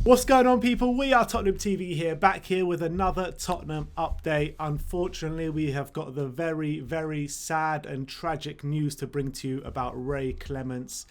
What's going on, people? We are Tottenham TV here, back here with another Tottenham update. Unfortunately, we have got the very, very sad and tragic news to bring to you about Ray Clemence.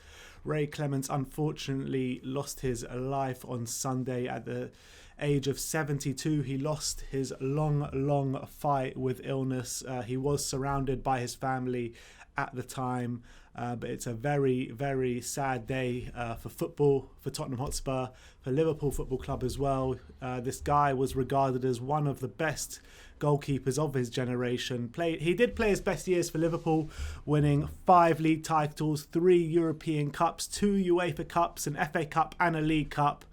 Ray Clemence unfortunately lost his life on Sunday at the age of 72. He lost his long fight with illness. He was surrounded by his family at the time. But it's a very, very sad day for football, for Tottenham Hotspur, for Liverpool Football Club as well. This guy was regarded as one of the best goalkeepers of his generation. He did play his best years for Liverpool, winning 5 league titles, 3 European Cups, 2 UEFA Cups, an FA Cup and a League Cup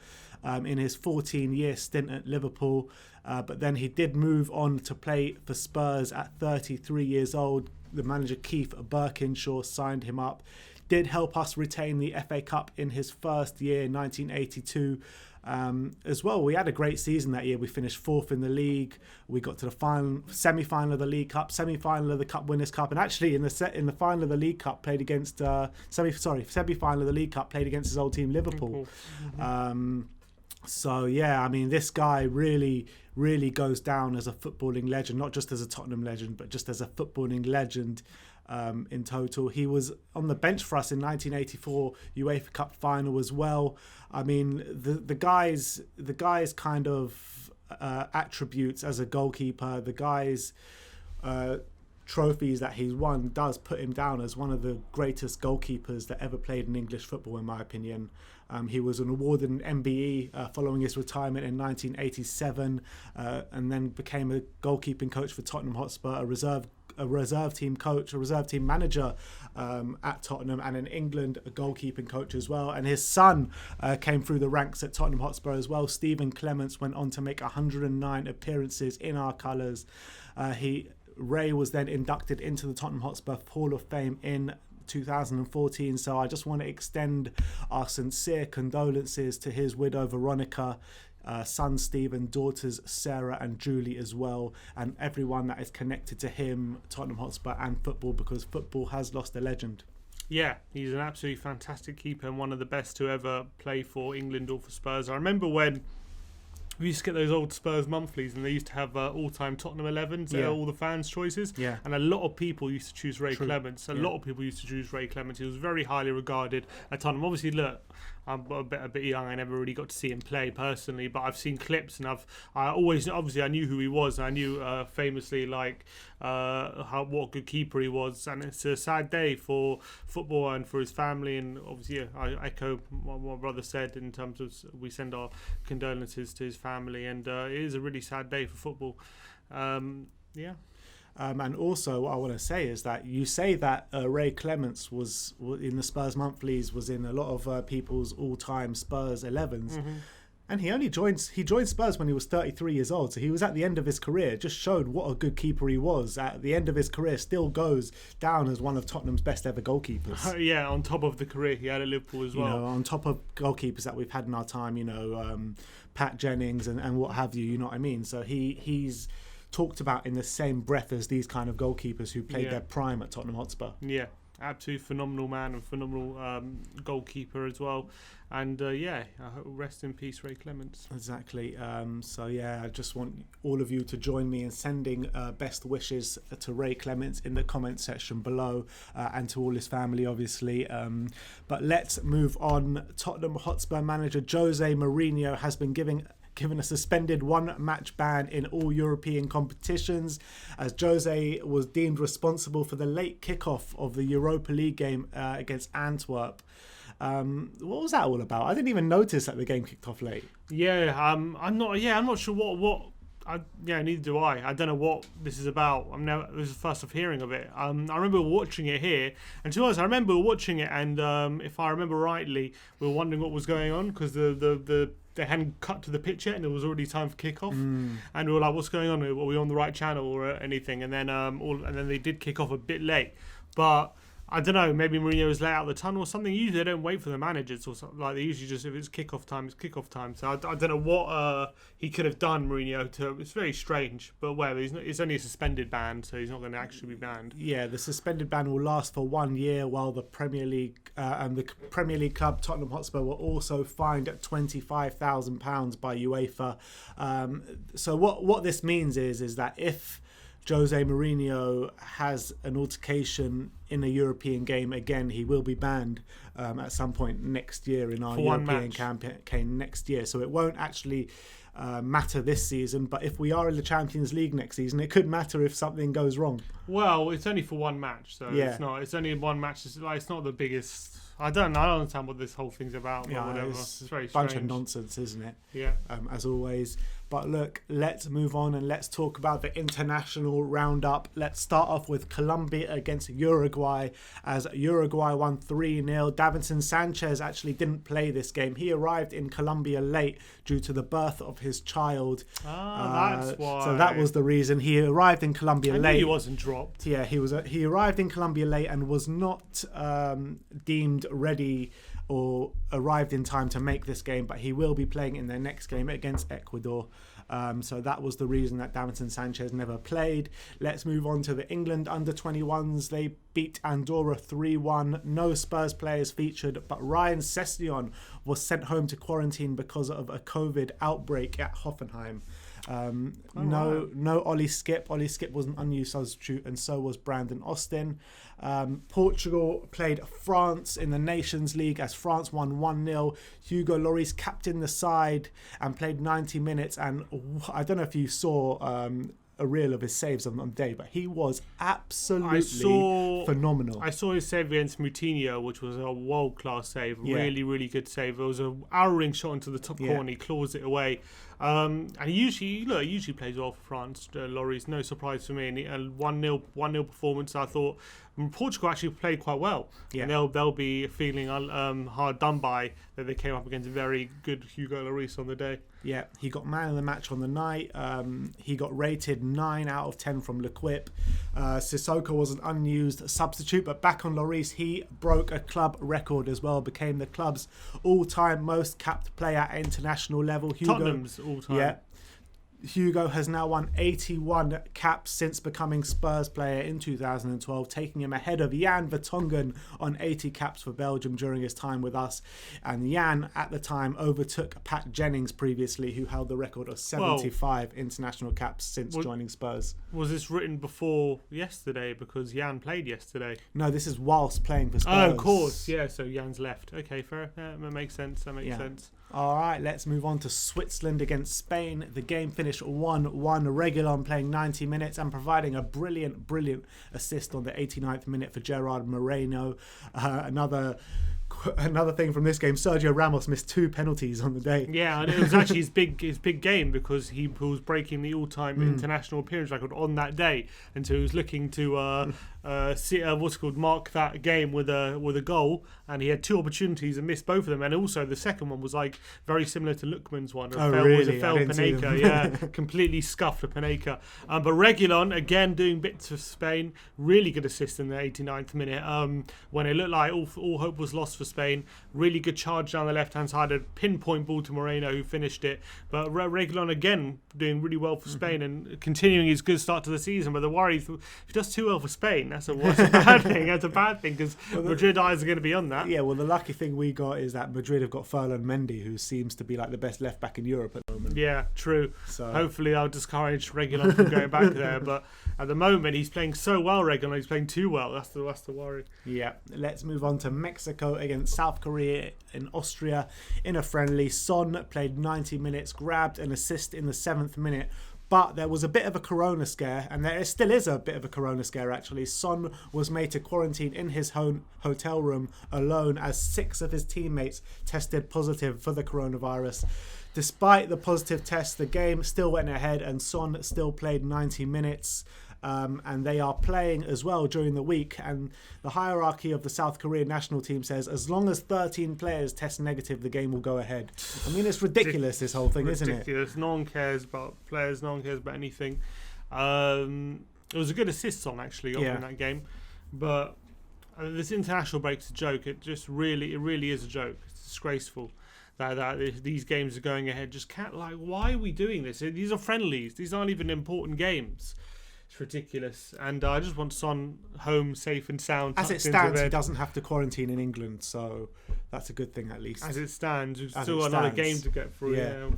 in his 14-year stint at Liverpool. But then he did move on to play for Spurs at 33 years old. The manager Keith Birkinshaw signed him up, did help us retain the FA Cup in his first year in 1982 as well. We had a great season that year. We finished 4th in the league. We got to the semi-final of the League Cup, semi-final of the Cup Winners' Cup, and actually in the final of the League Cup played against semi-final of the League Cup played against his old team Liverpool. So yeah, I mean, this guy really goes down as a footballing legend, not just as a Tottenham legend, but just as a footballing legend in total. He was on the bench for us in 1984 UEFA Cup final as well. I mean, the guy's kind of attributes as a goalkeeper, the guy's trophies that he's won does put him down as one of the greatest goalkeepers that ever played in English football, in my opinion. He was an awarded MBE following his retirement in 1987, and then became a goalkeeping coach for Tottenham Hotspur, a reserve team coach, a reserve team manager at Tottenham, and in England a goalkeeping coach as well. And his son came through the ranks at Tottenham Hotspur as well. Stephen Clemence went on to make 109 appearances in our colours. Ray was then inducted into the Tottenham Hotspur Hall of Fame in 2014. So I just want to extend our sincere condolences to his widow Veronica, son Stephen, daughters Sarah and Julie as well, and everyone that is connected to him, Tottenham Hotspur and football, because football has lost a legend. Yeah, he's an absolutely fantastic keeper and one of the best to ever play for England or for Spurs. I remember when we used to get those old Spurs monthlies, and they used to have all-time Tottenham 11s, all the fans' choices. Yeah. And a lot of people used to choose Ray Clemence. A lot of people used to choose Ray Clemence. He was very highly regarded at Tottenham. Obviously, look, I'm a bit young. I never really got to see him play personally, but I've seen clips, and I knew who he was. And I knew famously what a good keeper he was. And it's a sad day for football and for his family. And obviously, I echo what my brother said in terms of we send our condolences to his family, and it is a really sad day for football. And also what I want to say is that you say that Ray Clemence was in the Spurs monthlies, was in a lot of people's all-time Spurs 11s. And he joined Spurs when he was 33 years old. So he was at the end of his career. Just showed what a good keeper he was. At the end of his career, still goes down as one of Tottenham's best ever goalkeepers. On top of the career he had at Liverpool as well. On top of goalkeepers that we've had in our time, Pat Jennings and what have you, you know what I mean? So he's talked about in the same breath as these kind of goalkeepers who played their prime at Tottenham Hotspur. Yeah, absolutely phenomenal man and phenomenal goalkeeper as well. And rest in peace, Ray Clemence. Exactly. I just want all of you to join me in sending best wishes to Ray Clemence in the comment section below, and to all his family, obviously. But let's move on. Tottenham Hotspur manager Jose Mourinho has been given a suspended 1-match ban in all European competitions, as Jose was deemed responsible for the late kickoff of the Europa League game against Antwerp. What was that all about? I didn't even notice that the game kicked off late. I'm not sure what. Neither do I. I don't know what this is about. This is the first of hearing of it. I remember watching it here, and to be honest, I remember watching it, and if I remember rightly, we were wondering what was going on because they hadn't cut to the pitch yet, and it was already time for kickoff. And we were like, "What's going on? Are we on the right channel or anything?" And then they did kick off a bit late, but I don't know, maybe Mourinho's let out the tunnel or something. Usually they don't wait for the managers or something. Like, they usually just, if it's kickoff time, it's kickoff time. So I don't know what he could have done, Mourinho. It's very strange. But whatever, it's only a suspended ban, so he's not going to actually be banned. Yeah, the suspended ban will last for 1 year, while the Premier League and the Premier League club Tottenham Hotspur were also fined at £25,000 by UEFA. So what this means is that if Jose Mourinho has an altercation in a European game again, he will be banned at some point next year in our European campaign next year. So it won't actually matter this season, but if we are in the Champions League next season, it could matter if something goes wrong. Well, it's only for one match, so it's only one match. It's not the biggest. I don't understand what this whole thing's about, but whatever. It's very strange. Bunch of nonsense, isn't it? Yeah. As always. But look, let's move on and let's talk about the international roundup. Let's start off with Colombia against Uruguay, as Uruguay won 3-0. Davinson Sanchez actually didn't play this game. He arrived in Colombia late due to the birth of his child. That's why. So that was the reason. He arrived in Colombia late. He wasn't dropped. Yeah, he arrived in Colombia late and was not deemed ready or arrived in time to make this game, but he will be playing in their next game against Ecuador. So that was the reason that Davinson Sanchez never played. Let's move on to the England under-21s. They beat Andorra 3-1. No Spurs players featured, but Ryan Sessegnon was sent home to quarantine because of a COVID outbreak at Hoffenheim. No Ollie Skip. Ollie Skip was an unused substitute, and so was Brandon Austin. Portugal played France in the Nations League as France won 1-0. Hugo Lloris captained the side and played 90 minutes. And I don't know if you saw a reel of his saves on the day, but he was absolutely phenomenal. I saw his save against Moutinho, which was a world-class save. Yeah. Really, really good save. It was an arrowing shot into the top corner. He claws it away. And he usually plays well for France. Lloris, no surprise for me. And a 1-0 performance, I thought Portugal actually played quite well. Yeah. And they'll be feeling hard done by that they came up against a very good Hugo Lloris on the day. Yeah, he got man of the match on the night. He got rated 9 out of 10 from L'Equipe. Sissoko was an unused substitute, but back on Lloris, he broke a club record as well, became the club's all-time most capped player at international level. Tottenham's all-time. Yeah. Hugo has now won 81 caps since becoming Spurs player in 2012, taking him ahead of Jan Vertonghen on 80 caps for Belgium during his time with us. And Jan, at the time, overtook Pat Jennings previously, who held the record of 75 international caps since joining Spurs. Was this written before yesterday because Jan played yesterday? No, this is whilst playing for Spurs. Oh, of course. Yeah, so Jan's left. Okay, fair. Yeah, that makes sense. That makes sense. All right, let's move on to Switzerland against Spain. The game finished 1-1. Reguilon playing 90 minutes and providing a brilliant assist on the 89th minute for Gerard Moreno. Another thing from this game, Sergio Ramos missed 2 penalties on the day. Yeah, and it was actually his big game because he was breaking the all-time international appearance record on that day, and so he was looking to mark that game with a goal, and he had 2 opportunities and missed both of them. And also the second one was like very similar to Lookman's one. Really? A felled Panenka, yeah, completely scuffed a Panenka. But Reguilon again doing bits for Spain. Really good assist in the 89th minute. When it looked like all hope was lost for Spain. Really good charge down the left-hand side, a pinpoint ball to Moreno who finished it. But Reguilon again doing really well for Spain and continuing his good start to the season. But the worry, if he does too well for Spain, that's a bad thing. That's a bad thing because Madrid eyes are going to be on that. Yeah, well, the lucky thing we got is that Madrid have got Ferland Mendy, who seems to be like the best left back in Europe at the moment. Yeah, true. So hopefully I'll discourage Reguilon from going back there. But at the moment, he's playing so well, Reguilon. He's playing too well. That's the worry. Yeah, let's move on to Mexico against South Korea in Austria in a friendly. Son played 90 minutes, grabbed an assist in the 7th minute. But there was a bit of a corona scare, and there still is a bit of a corona scare actually. Son was made to quarantine in his hotel room alone as 6 of his teammates tested positive for the coronavirus. Despite the positive test, the game still went ahead and Son still played 90 minutes. And they are playing as well during the week, and the hierarchy of the South Korean national team says as long as 13 players test negative, the game will go ahead. I mean, it's ridiculous, this whole thing, isn't it? Ridiculous. No one cares about players, no one cares about anything. It was a good assist on actually in that game, but this international break's a joke. It really is a joke. It's disgraceful that these games are going ahead. Just can't, like, why are we doing this? These are friendlies. These aren't even important games. It's ridiculous. And I just want Son home safe and sound. As it stands, he doesn't have to quarantine in England, so that's a good thing at least. As it stands, there's still another game to get through. Yeah.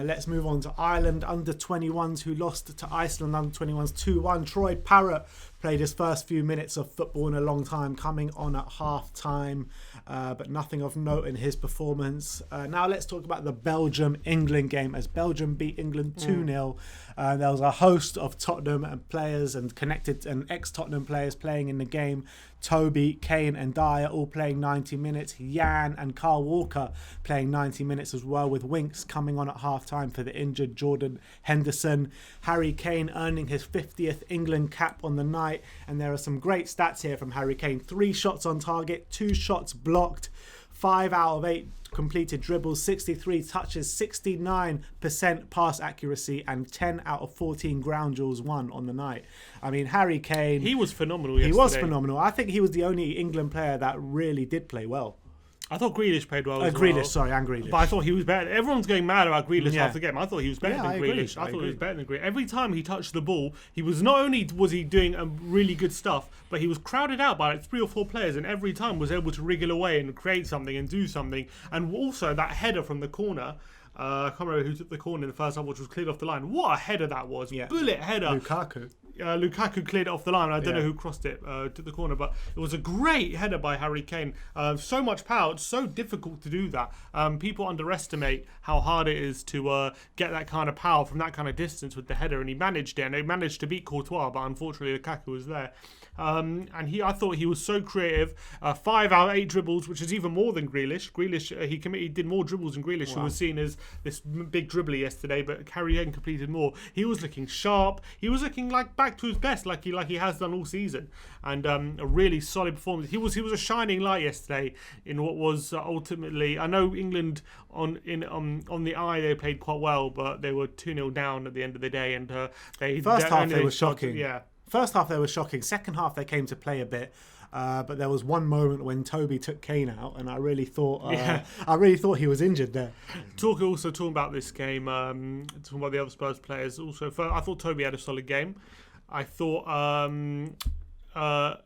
Let's move on to Ireland under-21s, who lost to Iceland under-21s 2-1. Troy Parrott played his first few minutes of football in a long time, coming on at half-time, but nothing of note in his performance. Now let's talk about the Belgium England game, as Belgium beat England 2-0. There was a host of Tottenham and players and connected and ex-Tottenham players playing in the game. Toby, Kane and Dyer all playing 90 minutes. Jan and Carl Walker playing 90 minutes as well, with Winks coming on at half-time for the injured Jordan Henderson. Harry Kane earning his 50th England cap on the night. And there are some great stats here from Harry Kane. 3 shots on target, 2 shots blocked, 5 out of 8 completed dribbles, 63 touches, 69% pass accuracy, and 10 out of 14 ground duels won on the night. I mean, Harry Kane... He was phenomenal yesterday. He was phenomenal. I think he was the only England player that really did play well. I thought Grealish played well as Grealish, well. sorry, and Grealish. But I thought he was better. Everyone's going mad about Grealish after the game. I thought he was better than Grealish. I thought he was better than Grealish. Every time he touched the ball, he was not only was he doing really good stuff, but he was crowded out by like 3 or 4 players, and every time was able to wriggle away and create something and do something. And also that header from the corner. I can't remember who took the corner in the first half, which was cleared off the line. What a header that was. Yeah. Bullet header. Lukaku cleared it off the line. I don't know who crossed it to the corner, but it was a great header by Harry Kane. So much power. It's so difficult to do that. People underestimate how hard it is to get that kind of power from that kind of distance with the header, and he managed it. And he managed to beat Courtois, but unfortunately Lukaku was there. I thought he was so creative. 5 out of 8 dribbles, which is even more than Grealish. He did more dribbles than Grealish, who was seen as this big dribbler yesterday, but Harry Kane completed more. He was looking sharp. He was looking like back to his best, like he has done all season, and a really solid performance. He was a shining light yesterday in what was ultimately. I know England on the eye they played quite well, but they were 2-0 down at the end of the day, and first half they were shocking. Yeah. First half they were shocking. Second half they came to play a bit, but there was one moment when Toby took Kane out, and I really thought he was injured there. Talking about this game, talking about the other Spurs players. Also, I thought Toby had a solid game. I thought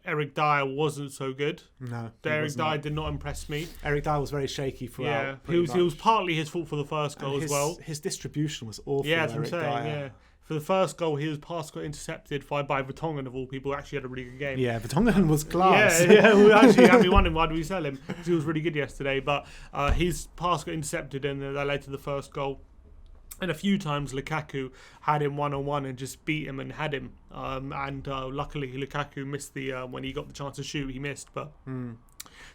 Eric Dyer wasn't so good. No, Eric Dyer did not impress me. Eric Dyer was very shaky throughout. Yeah, he was partly his fault for the first goal as well. His distribution was awful. Yeah, that's what I'm saying. Yeah. For the first goal, his pass got intercepted by Vertonghen, of all people, who actually had a really good game. Yeah, Vertonghen was class. Yeah, we actually had me wondering why do we sell him, because he was really good yesterday. But his pass got intercepted, and that led to the first goal. And a few times Lukaku had him one-on-one and just beat him and had him. Luckily, Lukaku missed when he got the chance to shoot, he missed. But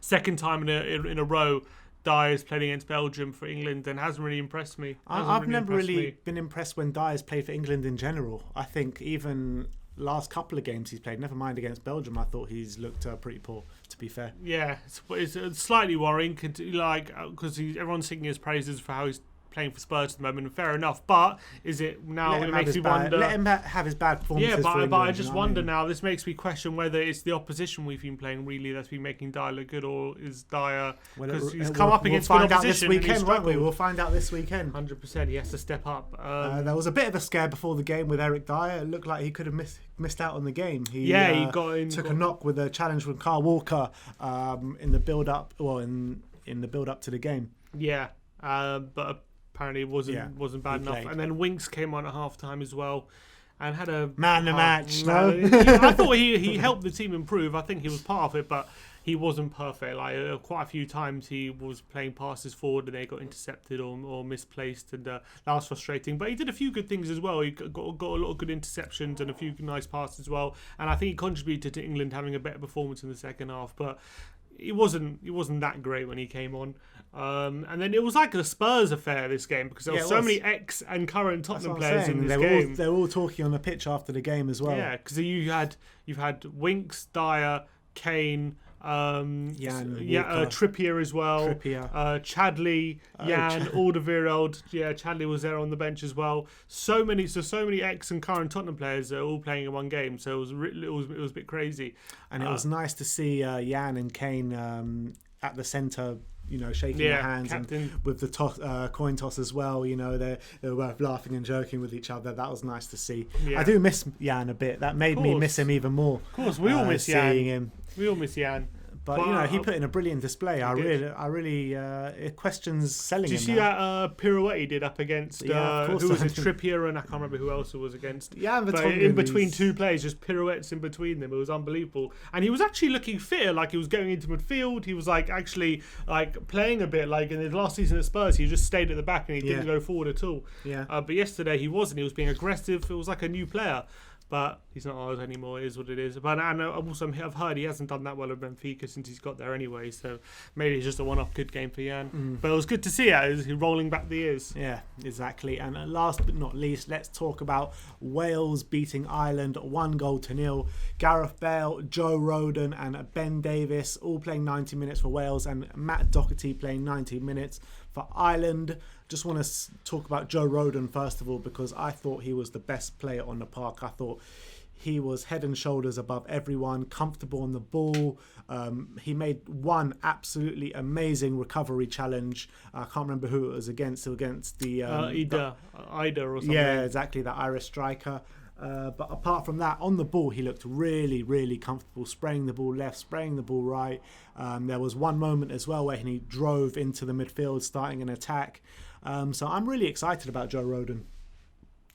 second time in a row, Dyer's played against Belgium for England and hasn't really impressed me. I've never really been impressed when Dyer's played for England in general. I think even last couple of games he's played, never mind against Belgium, I thought he's looked pretty poor, to be fair. Yeah, it's slightly worrying, because everyone's singing his praises for how he's playing for Spurs at the moment, and fair enough, but is it now? It makes me wonder. Let him have his bad performances. Yeah, but England, I just wonder now. This makes me question whether it's the opposition we've been playing really that's been making Dyer look good, or is Dyer because he's come up against good opposition. This weekend, won't we? We'll find out this weekend. 100%. He has to step up. There was a bit of a scare before the game with Eric Dyer. It looked like he could have missed out on the game. He took a knock with a challenge from Carl Walker in the build up, in the build up to the game. Yeah, but. Apparently it wasn't bad enough. And then Winks came on at half-time as well and had a... Man the match, no? I thought he helped the team improve. I think he was part of it, but he wasn't perfect. Quite a few times he was playing passes forward and they got intercepted or misplaced, and that was frustrating. But he did a few good things as well. He got a lot of good interceptions and a few nice passes as well. And I think he contributed to England having a better performance in the second half. But... He wasn't that great when he came on, and then it was like a Spurs affair this game, because there were so many ex and current Tottenham players in this game. They were all talking on the pitch after the game as well. Yeah, because you've had Winks, Dyer, Kane, Trippier as well. Chadley, Jan, Alderweireld. Yeah, Chadley was there on the bench as well. So many ex and current Tottenham players are all playing in one game. So it was a bit crazy. And it was nice to see Jan and Kane at the centre, shaking their hands, captain. And with the coin toss as well. They were laughing and joking with each other. That was nice to see. Yeah. I do miss Jan a bit. That made me miss him even more. Of course, we all miss Jan. Him. We all miss Jan. But he put in a brilliant display. I really it questions selling him. Did you see that pirouette he did up against who was it? Trippier, and I can't remember who else it was against. Yeah, but in between two players, just pirouettes in between them. It was unbelievable, and he was actually looking fitter, like he was going into midfield. He was actually playing a bit like in his last season at Spurs. He just stayed at the back and he didn't go forward at all. Yeah. But yesterday he wasn't. He was being aggressive. It was like a new player. But he's not ours anymore. It is what it is. But I've heard he hasn't done that well at Benfica since he's got there anyway. So maybe it's just a one-off good game for Jan. But it was good to see it. He's rolling back the years. Yeah, exactly. And last but not least, let's talk about Wales beating Ireland 1-0. Gareth Bale, Joe Rodon, and Ben Davies all playing 90 minutes for Wales, and Matt Doherty playing 90 minutes for Ireland. Just want to talk about Joe Rodon first of all, because I thought he was the best player on the park. I thought he was head and shoulders above everyone, comfortable on the ball. He made one absolutely amazing recovery challenge. I can't remember who it was against. Against the Ida or something. Yeah, exactly, the Irish striker. But apart from that, on the ball, he looked really, really comfortable, spraying the ball left, spraying the ball right. There was one moment as well where he drove into the midfield, starting an attack. So I'm really excited about Joe Rodon.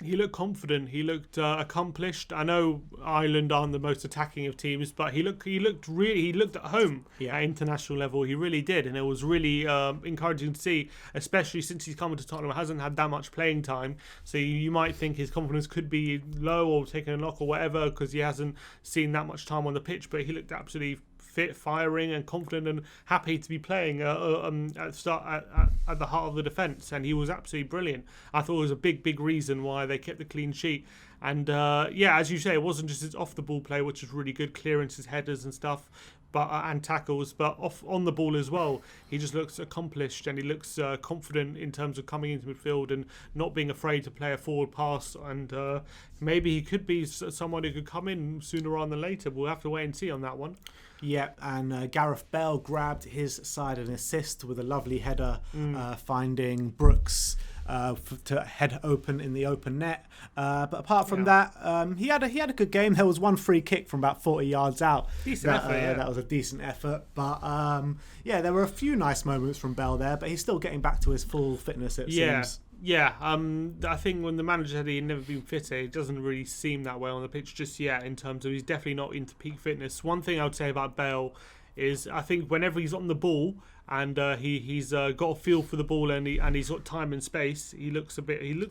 He looked confident. He looked accomplished. I know Ireland aren't the most attacking of teams, but he looked at home at international level. He really did, and it was really encouraging to see, especially since he's come to Tottenham, hasn't had that much playing time. So you might think his confidence could be low or taking a knock or whatever because he hasn't seen that much time on the pitch. But he looked absolutely fit, firing, and confident, and happy to be playing at the heart of the defence. And he was absolutely brilliant. I thought it was a big reason why they kept the clean sheet. And as you say, it wasn't just his off the ball play, which was really good, clearances, headers, and stuff, but and tackles, but on the ball as well. He just looks accomplished, and he looks confident in terms of coming into midfield and not being afraid to play a forward pass. And maybe he could be someone who could come in sooner rather than later. We'll have to wait and see on that one. Yeah, and Gareth Bale grabbed his side an assist with a lovely header, finding Brooks to head open in the open net. But apart from that, he had a good game. There was one free kick from about 40 yards out. Decent effort, that was a decent effort. But there were a few nice moments from Bale there, but he's still getting back to his full fitness, it seems. Yeah, I think when the manager said he'd never been fitter, it doesn't really seem that way on the pitch just yet, in terms of he's definitely not into peak fitness. One thing I would say about Bale is I think whenever he's on the ball and he's got a feel for the ball and he's got time and space, he looks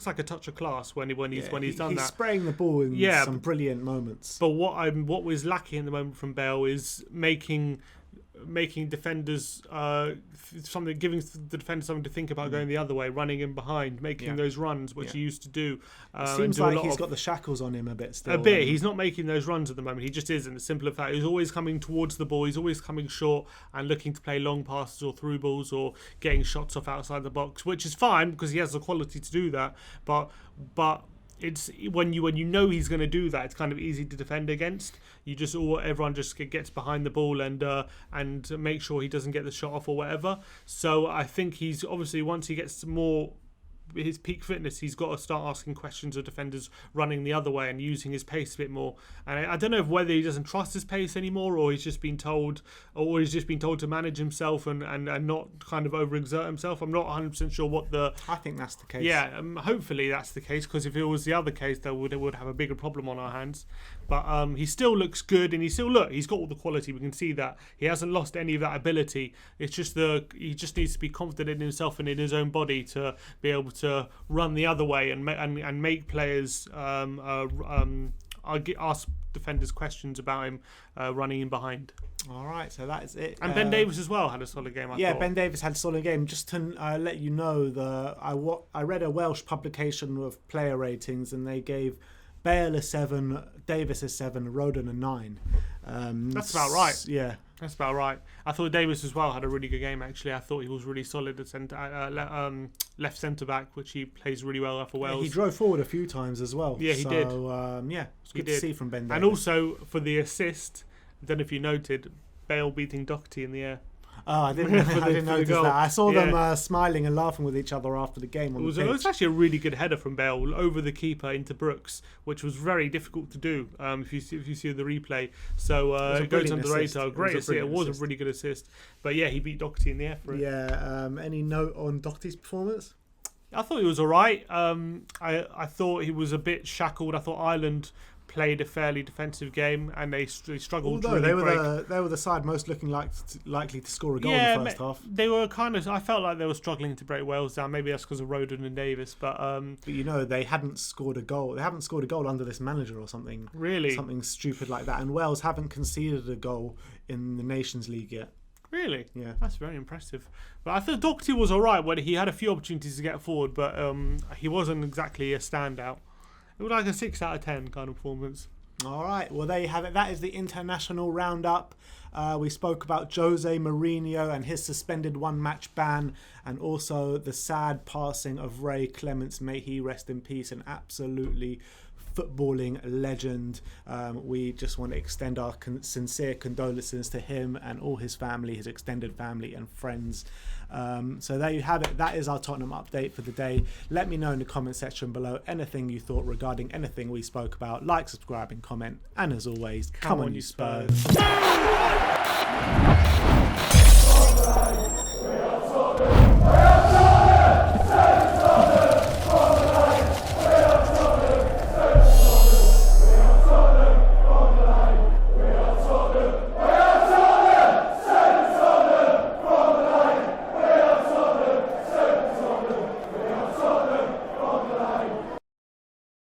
like a touch of class when he's done that. He's spraying the ball in some brilliant moments. But what was lacking at the moment from Bale is making defenders giving the defender something to think about, going the other way, running in behind, making those runs, which he used to do. It seems like he's got the shackles on him a bit still. He's not making those runs at the moment. He just isn't. The simple fact, he's always coming towards the ball. He's always coming short and looking to play long passes or through balls or getting shots off outside the box, which is fine because he has the quality to do that. But it's when you know he's going to do that, it's kind of easy to defend against. Everyone just gets behind the ball and make sure he doesn't get the shot off or whatever. So I think he's obviously, once he gets more his peak fitness, he's got to start asking questions of defenders running the other way and using his pace a bit more. And I don't know whether he doesn't trust his pace anymore, or he's just been told to manage himself and not kind of overexert himself. I'm not 100% sure what the. I think that's the case. Yeah, hopefully that's the case, because if it was the other case, it would have a bigger problem on our hands. But he still looks good, and he's got all the quality. We can see that he hasn't lost any of that ability. It's just he just needs to be confident in himself and in his own body to be able to run the other way and make players ask defenders questions about him running in behind. All right, so that is it. And Ben Davies as well had a solid game. I thought. Ben Davies had a solid game. Just to let you know, I read a Welsh publication of player ratings, and they gave Bale a 7, Davies a 7, Rodon a 9. That's about right. Yeah. That's about right. I thought Davis as well had a really good game, actually. I thought he was really solid at left centre-back, which he plays really well for Wales. He drove forward a few times as well. Yeah, he did. It's good to see from Ben Davis. And also, for the assist, I don't know if you noted, Bale beating Doherty in the air. Oh, I didn't notice that. I saw them smiling and laughing with each other after the game. It was actually a really good header from Bale over the keeper into Brooks, which was very difficult to do if you see the replay. So it goes under the radar. Great assist. It was a really good assist. But yeah, he beat Doherty in the air for it. Yeah. Any note on Doherty's performance? I thought he was all right. I thought he was a bit shackled. I thought Ireland played a fairly defensive game, and they struggled. Although they were the side most looking likely to score a goal in the first half. They were I felt like they were struggling to break Wales down. Maybe that's because of Roden and Davis, but they hadn't scored a goal. They haven't scored a goal under this manager or something. Really, something stupid like that. And Wales haven't conceded a goal in the Nations League yet. Really? Yeah. That's very impressive. But I thought Doherty was all right when he had a few opportunities to get forward, but he wasn't exactly a standout. It was like a 6 out of 10 kind of performance. All right. Well, there you have it. That is the international roundup. We spoke about Jose Mourinho and his suspended one-match ban, and also the sad passing of Ray Clemence. May he rest in peace. An absolutely footballing legend. We just want to extend our sincere condolences to him and all his family, his extended family and friends. So there you have it. That is our Tottenham update for the day. Let me know in the comment section below anything you thought regarding anything we spoke about. Like, subscribe and comment. And as always, come on you Spurs.